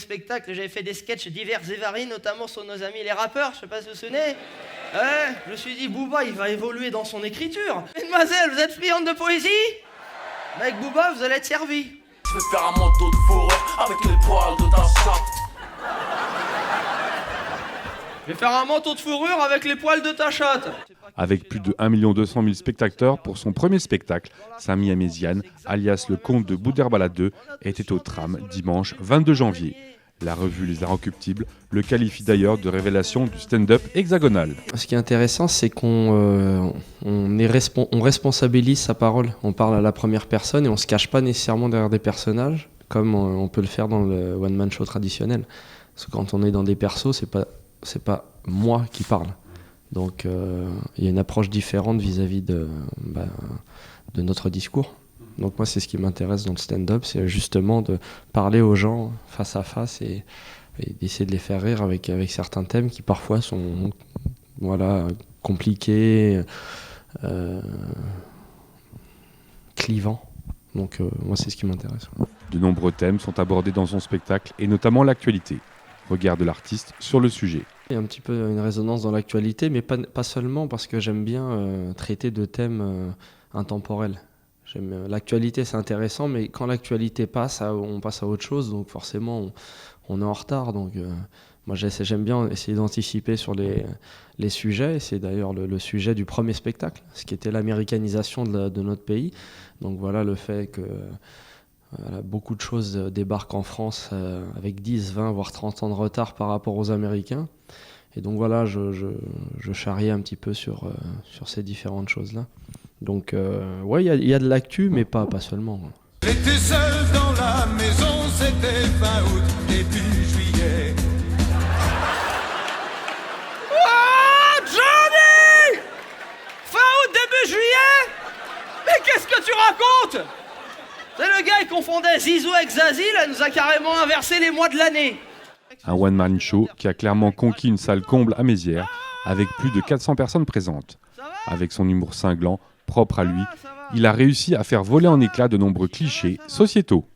spectacle, j'avais fait des sketchs divers et variés, notamment sur nos amis les rappeurs, je sais pas si vous vous souvenez. Ouais, je me suis dit, Booba, il va évoluer dans son écriture. Mesdemoiselles, vous êtes friandes de poésie? Avec Booba, vous allez être servi. Je vais faire un manteau de fourrure avec les poils de ta chatte. Je vais faire un manteau de fourrure avec les poils de ta chatte. Avec plus de 1 200 000 spectateurs pour son premier spectacle, Sami Améziane, alias le comte de Boudherbala 2, était au tram dimanche 22 janvier. La revue Les Inrecuptibles le qualifie d'ailleurs de révélation du stand-up hexagonal. Ce qui est intéressant, c'est qu'on responsabilise sa parole. On parle à la première personne et on ne se cache pas nécessairement derrière des personnages, comme on peut le faire dans le one-man show traditionnel. Parce que quand on est dans des persos, c'est pas moi qui parle. Donc il y a une approche différente vis-à-vis de notre discours. Donc moi, c'est ce qui m'intéresse dans le stand-up, c'est justement de parler aux gens face à face et d'essayer de les faire rire avec certains thèmes qui parfois sont compliqués, clivants. Donc moi, c'est ce qui m'intéresse. De nombreux thèmes sont abordés dans son spectacle et notamment l'actualité. Regard de l'artiste sur le sujet. Il y a un petit peu une résonance dans l'actualité, mais pas seulement, parce que j'aime bien traiter de thèmes intemporels. L'actualité, c'est intéressant, mais quand l'actualité passe, on passe à autre chose, donc forcément, on est en retard. Donc, moi, j'aime bien essayer d'anticiper sur les sujets, et c'est d'ailleurs le sujet du premier spectacle, ce qui était l'américanisation de notre pays. Donc voilà, le fait que beaucoup de choses débarquent en France avec 10, 20, voire 30 ans de retard par rapport aux Américains. Et donc voilà, je charriais un petit peu sur ces différentes choses-là. Donc ouais, il y a de l'actu, mais pas seulement. J'étais seul dans la maison, c'était fin août, début juillet. Oh, Johnny! Fin août, début juillet? Mais qu'est-ce que tu racontes? C'est le gars, il confondait Zizou avec Zazie, là, il nous a carrément inversé les mois de l'année. Un one-man show qui a clairement conquis une salle comble à Mézières, avec plus de 400 personnes présentes. Avec son humour cinglant, propre à lui, il a réussi à faire voler en éclats de nombreux clichés sociétaux.